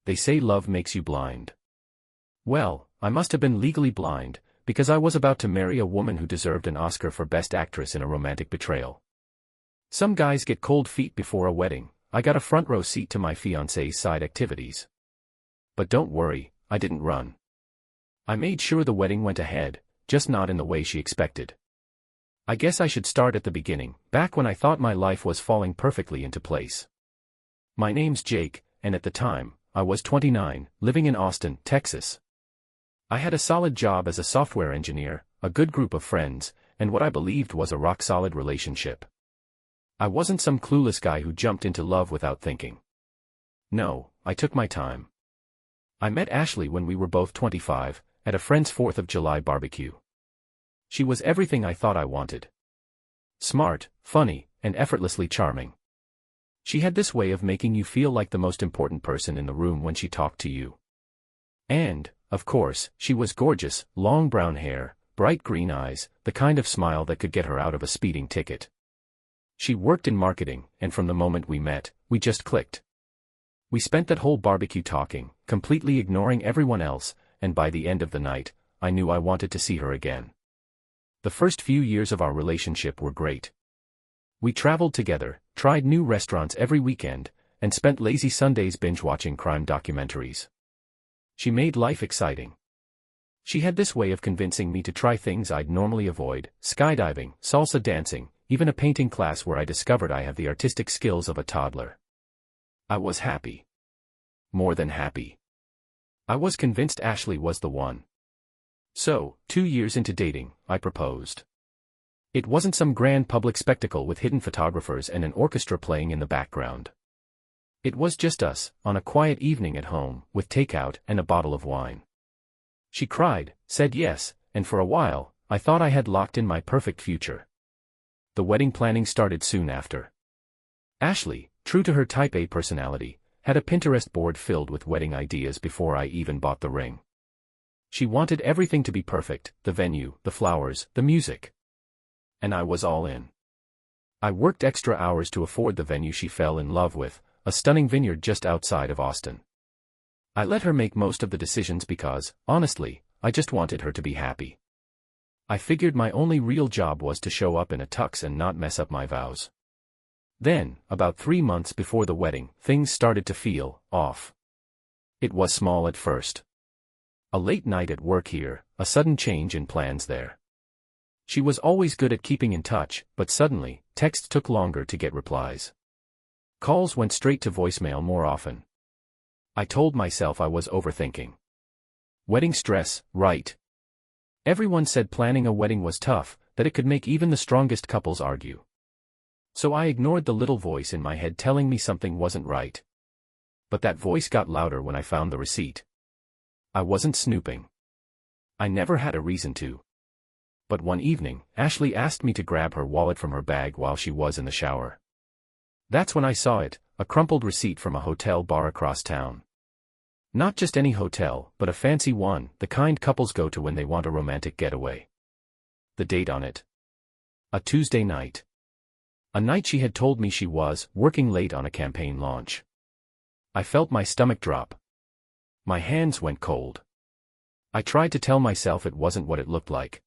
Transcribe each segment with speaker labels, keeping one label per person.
Speaker 1: they say love makes you blind. Well, I must have been legally blind, because I was about to marry a woman who deserved an Oscar for Best Actress in a Romantic Betrayal. Some guys get cold feet before a wedding. I got a front row seat to my fiancé's side activities. But don't worry, I didn't run. I made sure the wedding went ahead, just not in the way she expected. I guess I should start at the beginning, back when I thought my life was falling perfectly into place. My name's Jake, and at the time, I was 29, living in Austin, Texas. I had a solid job as a software engineer, a good group of friends, and what I believed was a rock-solid relationship. I wasn't some clueless guy who jumped into love without thinking. No, I took my time. I met Ashley when we were both 25, at a friend's 4th of July barbecue. She was everything I thought I wanted. Smart, funny, and effortlessly charming. She had this way of making you feel like the most important person in the room when she talked to you. And, of course, she was gorgeous, long brown hair, bright green eyes, the kind of smile that could get her out of a speeding ticket. She worked in marketing, and from the moment we met, we just clicked. We spent that whole barbecue talking, completely ignoring everyone else, and by the end of the night, I knew I wanted to see her again. The first few years of our relationship were great. We traveled together, tried new restaurants every weekend, and spent lazy Sundays binge-watching crime documentaries. She made life exciting. She had this way of convincing me to try things I'd normally avoid: skydiving, salsa dancing, even a painting class where I discovered I have the artistic skills of a toddler. I was happy. More than happy. I was convinced Ashley was the one. So, 2 years into dating, I proposed. It wasn't some grand public spectacle with hidden photographers and an orchestra playing in the background. It was just us, on a quiet evening at home, with takeout and a bottle of wine. She cried, said yes, and for a while, I thought I had locked in my perfect future. The wedding planning started soon after. Ashley, true to her Type A personality, had a Pinterest board filled with wedding ideas before I even bought the ring. She wanted everything to be perfect: the venue, the flowers, the music. And I was all in. I worked extra hours to afford the venue she fell in love with, a stunning vineyard just outside of Austin. I let her make most of the decisions because, honestly, I just wanted her to be happy. I figured my only real job was to show up in a tux and not mess up my vows. Then, about 3 months before the wedding, things started to feel off. It was small at first. A late night at work here, a sudden change in plans there. She was always good at keeping in touch, but suddenly, texts took longer to get replies. Calls went straight to voicemail more often. I told myself I was overthinking. Wedding stress, right? Everyone said planning a wedding was tough, that it could make even the strongest couples argue. So I ignored the little voice in my head telling me something wasn't right. But that voice got louder when I found the receipt. I wasn't snooping. I never had a reason to. But one evening, Ashley asked me to grab her wallet from her bag while she was in the shower. That's when I saw it, a crumpled receipt from a hotel bar across town. Not just any hotel, but a fancy one, the kind couples go to when they want a romantic getaway. The date on it: a Tuesday night. A night she had told me she was working late on a campaign launch. I felt my stomach drop. My hands went cold. I tried to tell myself it wasn't what it looked like.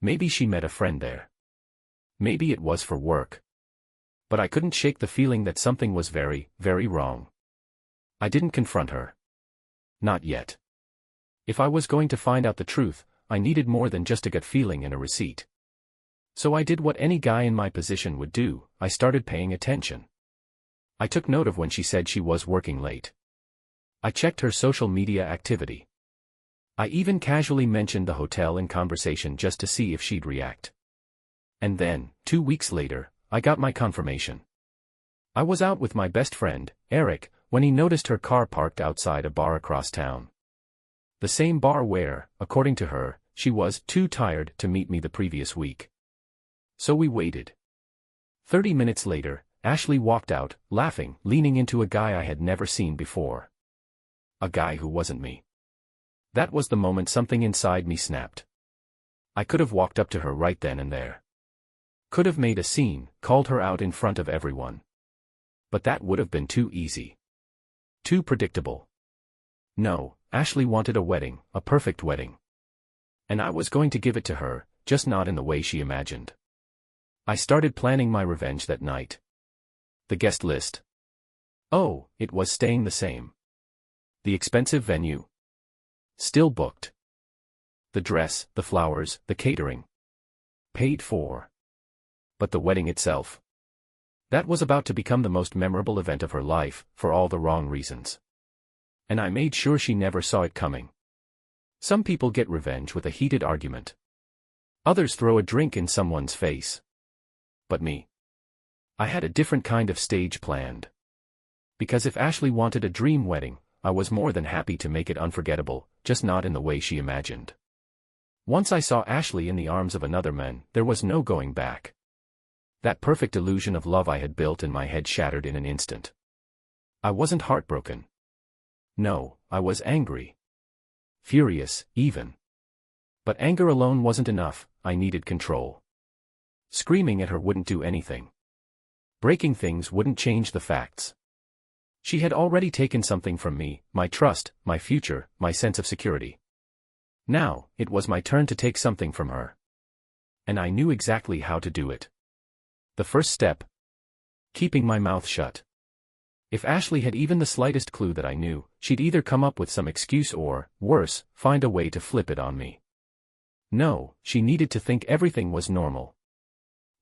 Speaker 1: Maybe she met a friend there. Maybe it was for work. But I couldn't shake the feeling that something was very, very wrong. I didn't confront her. Not yet. If I was going to find out the truth, I needed more than just a gut feeling and a receipt. So I did what any guy in my position would do: I started paying attention. I took note of when she said she was working late. I checked her social media activity. I even casually mentioned the hotel in conversation just to see if she'd react. And then, 2 weeks later, I got my confirmation. I was out with my best friend, Eric, when he noticed her car parked outside a bar across town. The same bar where, according to her, she was too tired to meet me the previous week. So we waited. 30 minutes later, Ashley walked out, laughing, leaning into a guy I had never seen before. A guy who wasn't me. That was the moment something inside me snapped. I could have walked up to her right then and there. Could have made a scene, called her out in front of everyone. But that would have been too easy. Too predictable. No, Ashley wanted a wedding, a perfect wedding. And I was going to give it to her, just not in the way she imagined. I started planning my revenge that night. The guest list. Oh, it was staying the same. The expensive venue. Still booked. The dress, the flowers, the catering. Paid for. But the wedding itself. That was about to become the most memorable event of her life, for all the wrong reasons. And I made sure she never saw it coming. Some people get revenge with a heated argument. Others throw a drink in someone's face. But me. I had a different kind of stage planned. Because if Ashley wanted a dream wedding, I was more than happy to make it unforgettable, just not in the way she imagined. Once I saw Ashley in the arms of another man, there was no going back. That perfect illusion of love I had built in my head shattered in an instant. I wasn't heartbroken. No, I was angry. Furious, even. But anger alone wasn't enough, I needed control. Screaming at her wouldn't do anything. Breaking things wouldn't change the facts. She had already taken something from me, my trust, my future, my sense of security. Now, it was my turn to take something from her. And I knew exactly how to do it. The first step. Keeping my mouth shut. If Ashley had even the slightest clue that I knew, she'd either come up with some excuse or, worse, find a way to flip it on me. No, she needed to think everything was normal.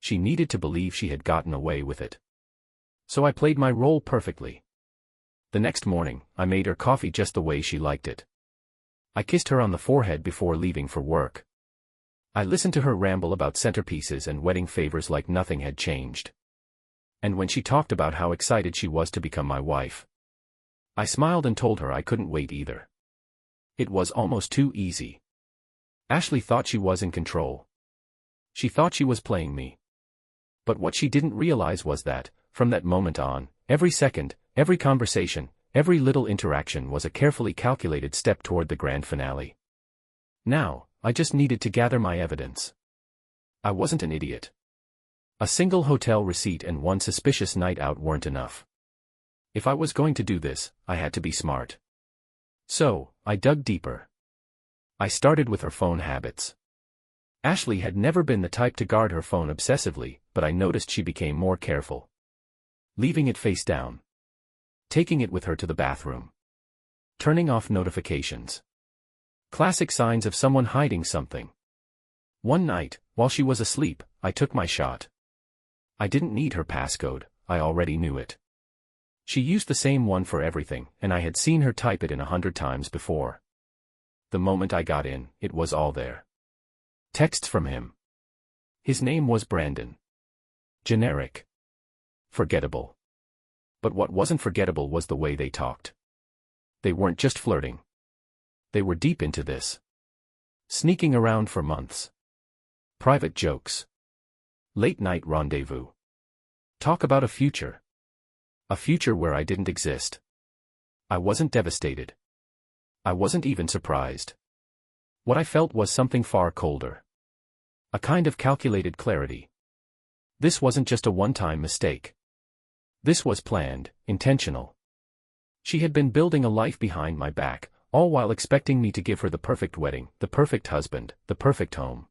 Speaker 1: She needed to believe she had gotten away with it. So I played my role perfectly. The next morning, I made her coffee just the way she liked it. I kissed her on the forehead before leaving for work. I listened to her ramble about centerpieces and wedding favors like nothing had changed. And when she talked about how excited she was to become my wife, I smiled and told her I couldn't wait either. It was almost too easy. Ashley thought she was in control. She thought she was playing me. But what she didn't realize was that, from that moment on, every second, every conversation, every little interaction was a carefully calculated step toward the grand finale. Now, I just needed to gather my evidence. I wasn't an idiot. A single hotel receipt and one suspicious night out weren't enough. If I was going to do this, I had to be smart. So, I dug deeper. I started with her phone habits. Ashley had never been the type to guard her phone obsessively, but I noticed she became more careful. Leaving it face down. Taking it with her to the bathroom. Turning off notifications. Classic signs of someone hiding something. One night, while she was asleep, I took my shot. I didn't need her passcode, I already knew it. She used the same one for everything, and I had seen her type it in 100 times before. The moment I got in, it was all there. Texts from him. His name was Brandon. Generic. Forgettable. But what wasn't forgettable was the way they talked. They weren't just flirting. They were deep into this. Sneaking around for months. Private jokes. Late-night rendezvous. Talk about a future. A future where I didn't exist. I wasn't devastated. I wasn't even surprised. What I felt was something far colder. A kind of calculated clarity. This wasn't just a one-time mistake. This was planned, intentional. She had been building a life behind my back, all while expecting me to give her the perfect wedding, the perfect husband, the perfect home.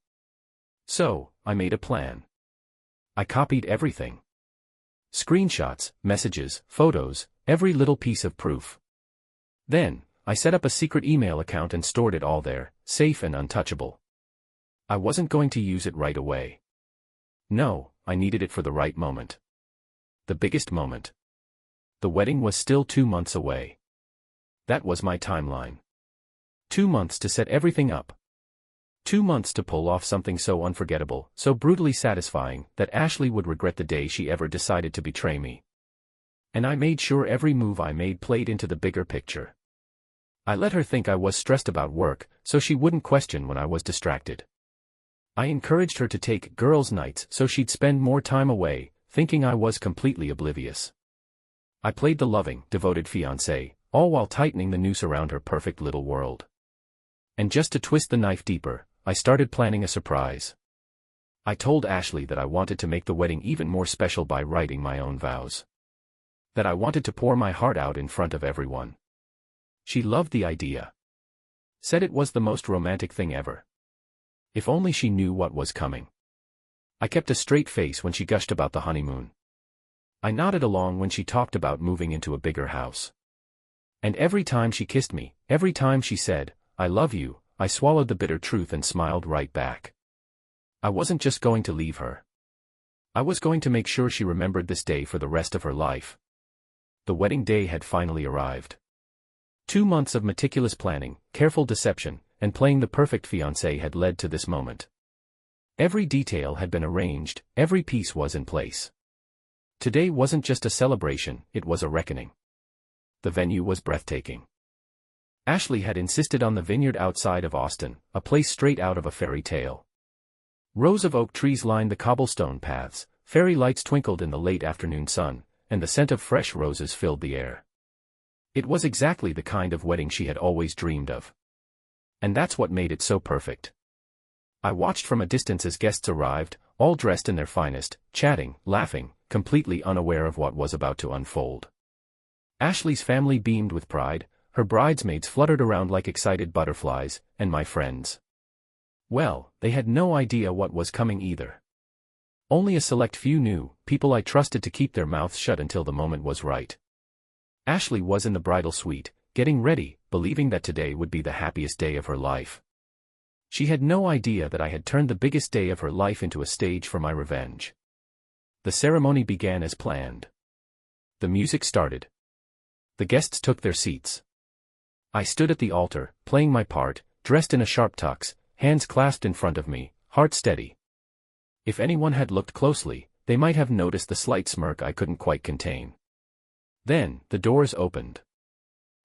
Speaker 1: So, I made a plan. I copied everything. Screenshots, messages, photos, every little piece of proof. Then, I set up a secret email account and stored it all there, safe and untouchable. I wasn't going to use it right away. No, I needed it for the right moment. The biggest moment. The wedding was still 2 months away. That was my timeline. 2 months to set everything up. 2 months to pull off something so unforgettable, so brutally satisfying, that Ashley would regret the day she ever decided to betray me. And I made sure every move I made played into the bigger picture. I let her think I was stressed about work, so she wouldn't question when I was distracted. I encouraged her to take girls' nights so she'd spend more time away, thinking I was completely oblivious. I played the loving, devoted fiancé, all while tightening the noose around her perfect little world. And just to twist the knife deeper, I started planning a surprise. I told Ashley that I wanted to make the wedding even more special by writing my own vows. That I wanted to pour my heart out in front of everyone. She loved the idea. Said it was the most romantic thing ever. If only she knew what was coming. I kept a straight face when she gushed about the honeymoon. I nodded along when she talked about moving into a bigger house. And every time she kissed me, every time she said, "I love you," I swallowed the bitter truth and smiled right back. I wasn't just going to leave her. I was going to make sure she remembered this day for the rest of her life. The wedding day had finally arrived. 2 months of meticulous planning, careful deception, and playing the perfect fiancé had led to this moment. Every detail had been arranged, every piece was in place. Today wasn't just a celebration, it was a reckoning. The venue was breathtaking. Ashley had insisted on the vineyard outside of Austin, a place straight out of a fairy tale. Rows of oak trees lined the cobblestone paths, fairy lights twinkled in the late afternoon sun, and the scent of fresh roses filled the air. It was exactly the kind of wedding she had always dreamed of. And that's what made it so perfect. I watched from a distance as guests arrived, all dressed in their finest, chatting, laughing, completely unaware of what was about to unfold. Ashley's family beamed with pride, her bridesmaids fluttered around like excited butterflies, and my friends. Well, they had no idea what was coming either. Only a select few knew, people I trusted to keep their mouths shut until the moment was right. Ashley was in the bridal suite, getting ready, believing that today would be the happiest day of her life. She had no idea that I had turned the biggest day of her life into a stage for my revenge. The ceremony began as planned. The music started. The guests took their seats. I stood at the altar, playing my part, dressed in a sharp tux, hands clasped in front of me, heart steady. If anyone had looked closely, they might have noticed the slight smirk I couldn't quite contain. Then, the doors opened.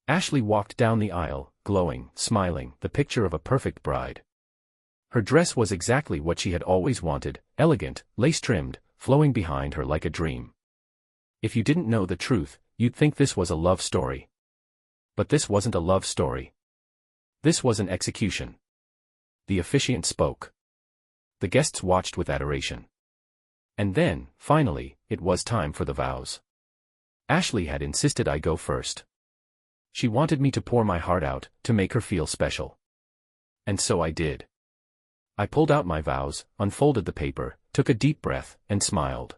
Speaker 1: Ashley walked down the aisle, glowing, smiling, the picture of a perfect bride. Her dress was exactly what she had always wanted, elegant, lace-trimmed, flowing behind her like a dream. If you didn't know the truth, you'd think this was a love story. But this wasn't a love story. This was an execution. The officiant spoke. The guests watched with adoration. And then, finally, it was time for the vows. Ashley had insisted I go first. She wanted me to pour my heart out, to make her feel special. And so I did. I pulled out my vows, unfolded the paper, took a deep breath, and smiled.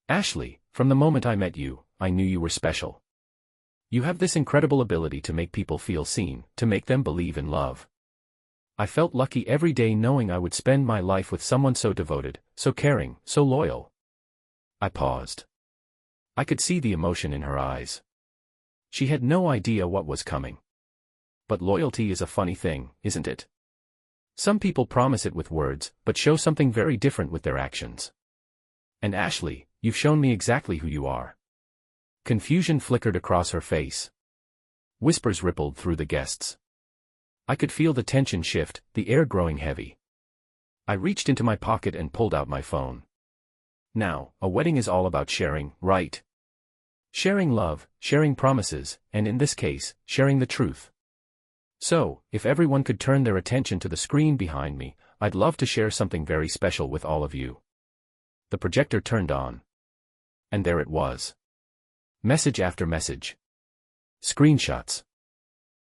Speaker 1: Ashley, from the moment I met you, I knew you were special. You have this incredible ability to make people feel seen, to make them believe in love. I felt lucky every day knowing I would spend my life with someone so devoted, so caring, so loyal. I paused. I could see the emotion in her eyes. She had no idea what was coming. But loyalty is a funny thing, isn't it? Some people promise it with words, but show something very different with their actions. And Ashley, you've shown me exactly who you are. Confusion flickered across her face. Whispers rippled through the guests. I could feel the tension shift, the air growing heavy. I reached into my pocket and pulled out my phone. Now, a wedding is all about sharing, right? Sharing love, sharing promises, and in this case, sharing the truth. So, if everyone could turn their attention to the screen behind me, I'd love to share something very special with all of you. The projector turned on. And there it was. Message after message. Screenshots.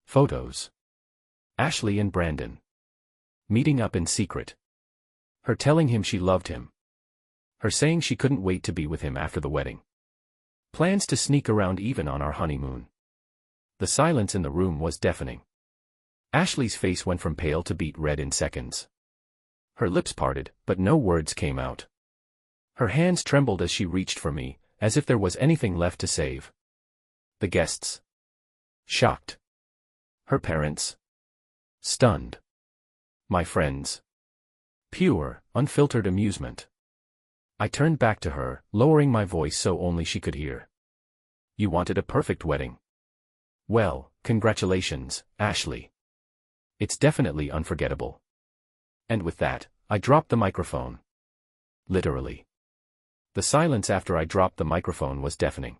Speaker 1: Photos. Ashley and Brandon. Meeting up in secret. Her telling him she loved him. Her saying she couldn't wait to be with him after the wedding. Plans to sneak around even on our honeymoon. The silence in the room was deafening. Ashley's face went from pale to beet red in seconds. Her lips parted, but no words came out. Her hands trembled as she reached for me, as if there was anything left to save. The guests. Shocked. Her parents. Stunned. My friends. Pure, unfiltered amusement. I turned back to her, lowering my voice so only she could hear. You wanted a perfect wedding. Well, congratulations, Ashley. It's definitely unforgettable. And with that, I dropped the microphone. Literally. The silence after I dropped the microphone was deafening.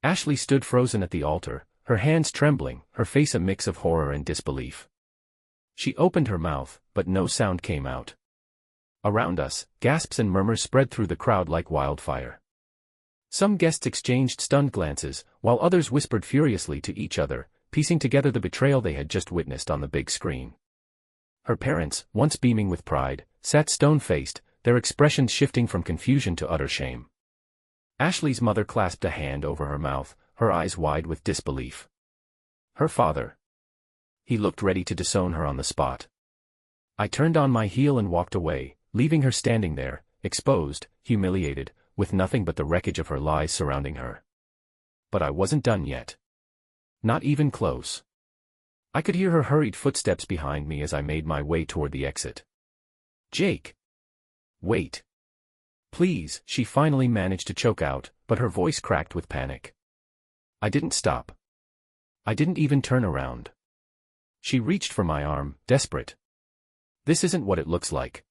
Speaker 1: Ashley stood frozen at the altar, her hands trembling, her face a mix of horror and disbelief. She opened her mouth, but no sound came out. Around us, gasps and murmurs spread through the crowd like wildfire. Some guests exchanged stunned glances, while others whispered furiously to each other, piecing together the betrayal they had just witnessed on the big screen. Her parents, once beaming with pride, sat stone-faced, their expressions shifting from confusion to utter shame. Ashley's mother clasped a hand over her mouth, her eyes wide with disbelief. Her father. He looked ready to disown her on the spot. I turned on my heel and walked away, leaving her standing there, exposed, humiliated, with nothing but the wreckage of her lies surrounding her. But I wasn't done yet. Not even close. I could hear her hurried footsteps behind me as I made my way toward the exit. "Jake! Wait. Please," she finally managed to choke out, but her voice cracked with panic. I didn't stop. I didn't even turn around. She reached for my arm, desperate. "This isn't what it looks like.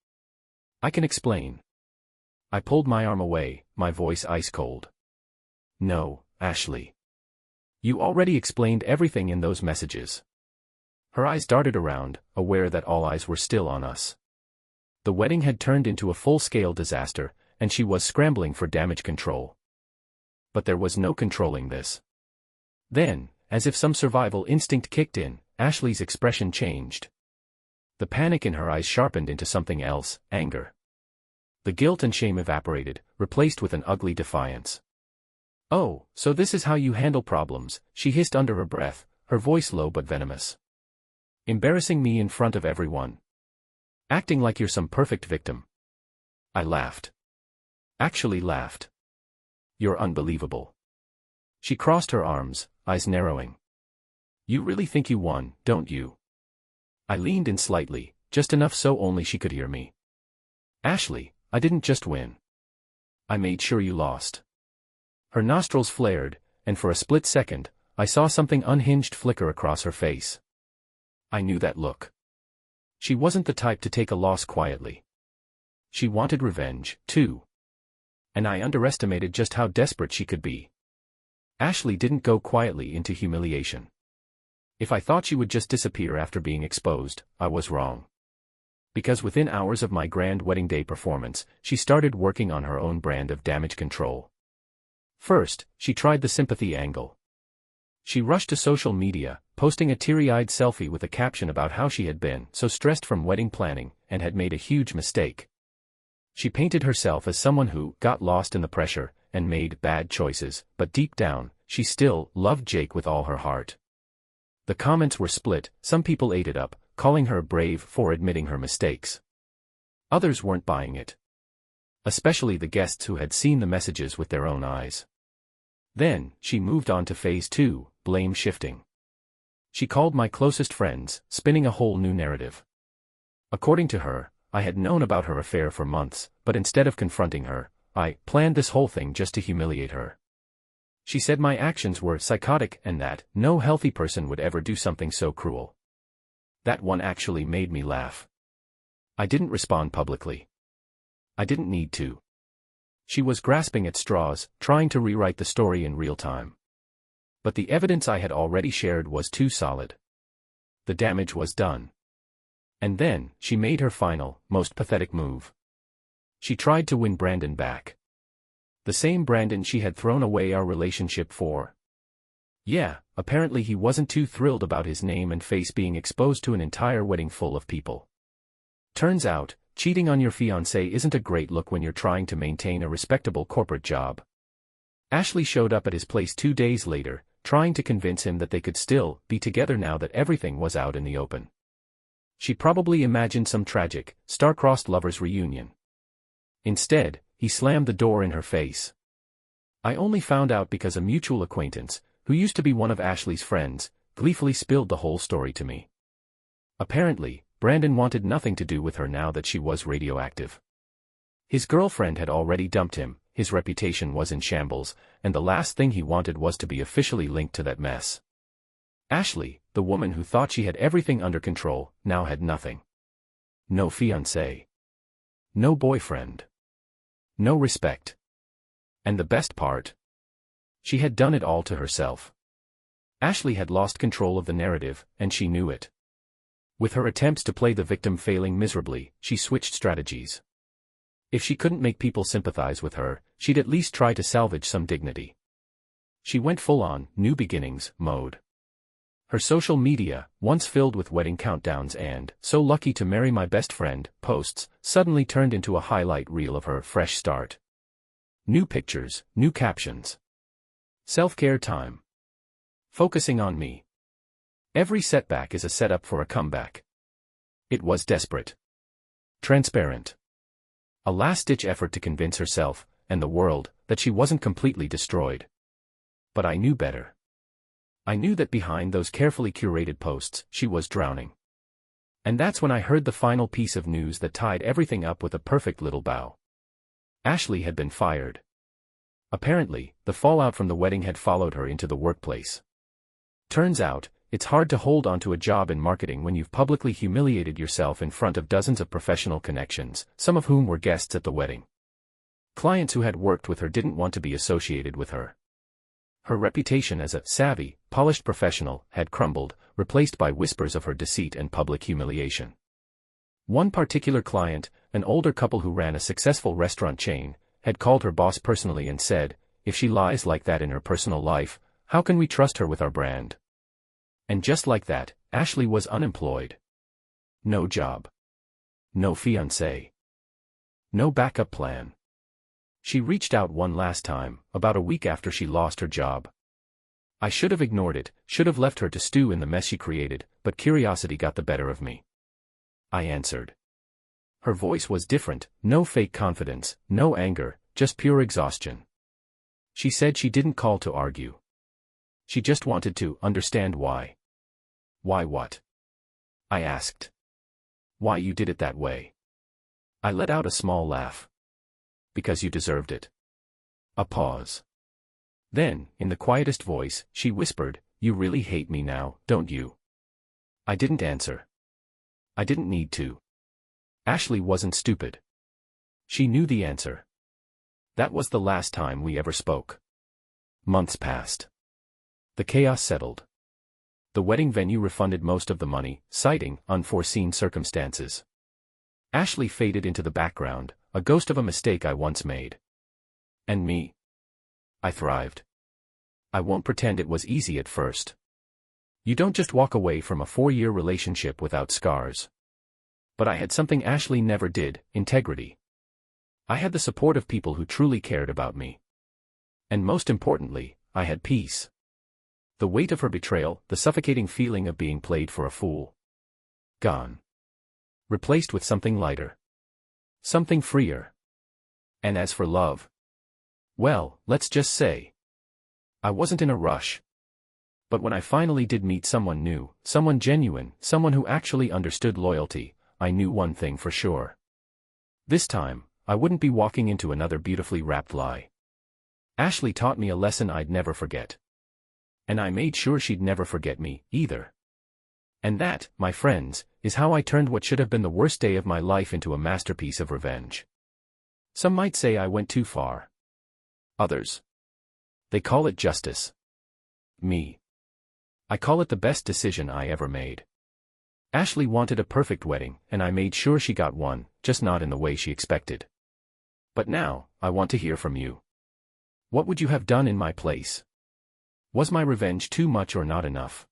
Speaker 1: I can explain." I pulled my arm away, my voice ice cold. "No, Ashley. You already explained everything in those messages." Her eyes darted around, aware that all eyes were still on us. The wedding had turned into a full-scale disaster, and she was scrambling for damage control. But there was no controlling this. Then, as if some survival instinct kicked in, Ashley's expression changed. The panic in her eyes sharpened into something else, anger. The guilt and shame evaporated, replaced with an ugly defiance. "Oh, so this is how you handle problems," she hissed under her breath, her voice low but venomous. "Embarrassing me in front of everyone. Acting like you're some perfect victim." I laughed. Actually laughed. "You're unbelievable." She crossed her arms, eyes narrowing. "You really think you won, don't you?" I leaned in slightly, just enough so only she could hear me. "Ashley, I didn't just win. I made sure you lost." Her nostrils flared, and for a split second, I saw something unhinged flicker across her face. I knew that look. She wasn't the type to take a loss quietly. She wanted revenge, too. And I underestimated just how desperate she could be. Ashley didn't go quietly into humiliation. If I thought she would just disappear after being exposed, I was wrong. Because within hours of my grand wedding day performance, she started working on her own brand of damage control. First, she tried the sympathy angle. She rushed to social media, posting a teary-eyed selfie with a caption about how she had been so stressed from wedding planning and had made a huge mistake. She painted herself as someone who got lost in the pressure and made bad choices, but deep down, she still loved Jake with all her heart. The comments were split, some people ate it up, calling her brave for admitting her mistakes. Others weren't buying it. Especially the guests who had seen the messages with their own eyes. Then, she moved on to phase 2, blame shifting. She called my closest friends, spinning a whole new narrative. According to her, I had known about her affair for months, but instead of confronting her, I planned this whole thing just to humiliate her. She said my actions were psychotic and that no healthy person would ever do something so cruel. That one actually made me laugh. I didn't respond publicly. I didn't need to. She was grasping at straws, trying to rewrite the story in real time. But the evidence I had already shared was too solid. The damage was done. And then, she made her final, most pathetic move. She tried to win Brandon back. The same Brandon she had thrown away our relationship for. Yeah, apparently he wasn't too thrilled about his name and face being exposed to an entire wedding full of people. Turns out, cheating on your fiancé isn't a great look when you're trying to maintain a respectable corporate job. Ashley showed up at his place 2 days later, trying to convince him that they could still be together now that everything was out in the open. She probably imagined some tragic, star-crossed lovers' reunion. Instead, he slammed the door in her face. I only found out because a mutual acquaintance, who used to be one of Ashley's friends, gleefully spilled the whole story to me. Apparently, Brandon wanted nothing to do with her now that she was radioactive. His girlfriend had already dumped him, his reputation was in shambles, and the last thing he wanted was to be officially linked to that mess. Ashley, the woman who thought she had everything under control, now had nothing. No fiancé. No boyfriend. No respect. And the best part? She had done it all to herself. Ashley had lost control of the narrative, and she knew it. With her attempts to play the victim failing miserably, she switched strategies. If she couldn't make people sympathize with her, she'd at least try to salvage some dignity. She went full-on, new beginnings, mode. Her social media, once filled with wedding countdowns and "so lucky to marry my best friend" posts, suddenly turned into a highlight reel of her fresh start. New pictures, new captions. Self-care time. Focusing on me. Every setback is a setup for a comeback. It was desperate. Transparent. A last-ditch effort to convince herself, and the world, that she wasn't completely destroyed. But I knew better. I knew that behind those carefully curated posts, she was drowning. And that's when I heard the final piece of news that tied everything up with a perfect little bow. Ashley had been fired. Apparently, the fallout from the wedding had followed her into the workplace. Turns out, it's hard to hold onto a job in marketing when you've publicly humiliated yourself in front of dozens of professional connections, some of whom were guests at the wedding. Clients who had worked with her didn't want to be associated with her. Her reputation as a savvy, polished professional had crumbled, replaced by whispers of her deceit and public humiliation. One particular client, an older couple who ran a successful restaurant chain, had called her boss personally and said, "If she lies like that in her personal life, how can we trust her with our brand?" And just like that, Ashley was unemployed. No job. No fiancé. No backup plan. She reached out one last time, about a week after she lost her job. I should have ignored it, should have left her to stew in the mess she created, but curiosity got the better of me. I answered. Her voice was different, no fake confidence, no anger, just pure exhaustion. She said she didn't call to argue. She just wanted to understand why. Why what? I asked. Why you did it that way. I let out a small laugh. Because you deserved it. A pause. Then, in the quietest voice, she whispered, "You really hate me now, don't you?" I didn't answer. I didn't need to. Ashley wasn't stupid. She knew the answer. That was the last time we ever spoke. Months passed. The chaos settled. The wedding venue refunded most of the money, citing unforeseen circumstances. Ashley faded into the background, a ghost of a mistake I once made. And me? I thrived. I won't pretend it was easy at first. You don't just walk away from a 4-year relationship without scars. But I had something Ashley never did: integrity. I had the support of people who truly cared about me. And most importantly, I had peace. The weight of her betrayal, the suffocating feeling of being played for a fool. Gone. Replaced with something lighter. Something freer. And as for love, well, let's just say, I wasn't in a rush. But when I finally did meet someone new, someone genuine, someone who actually understood loyalty, I knew one thing for sure. This time, I wouldn't be walking into another beautifully wrapped lie. Ashley taught me a lesson I'd never forget. And I made sure she'd never forget me, either. And that, my friends, is how I turned what should have been the worst day of my life into a masterpiece of revenge. Some might say I went too far. Others. They call it justice. Me. I call it the best decision I ever made. Ashley wanted a perfect wedding, and I made sure she got one, just not in the way she expected. But now, I want to hear from you. What would you have done in my place? Was my revenge too much or not enough?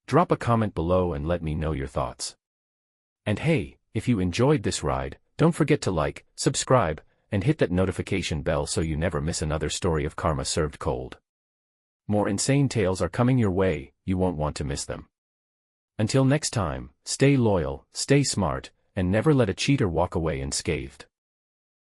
Speaker 1: Drop a comment below and let me know your thoughts. And hey, if you enjoyed this ride, don't forget to like, subscribe, and hit that notification bell so you never miss another story of karma served cold. More insane tales are coming your way, you won't want to miss them. Until next time, stay loyal, stay smart, and never let a cheater walk away unscathed.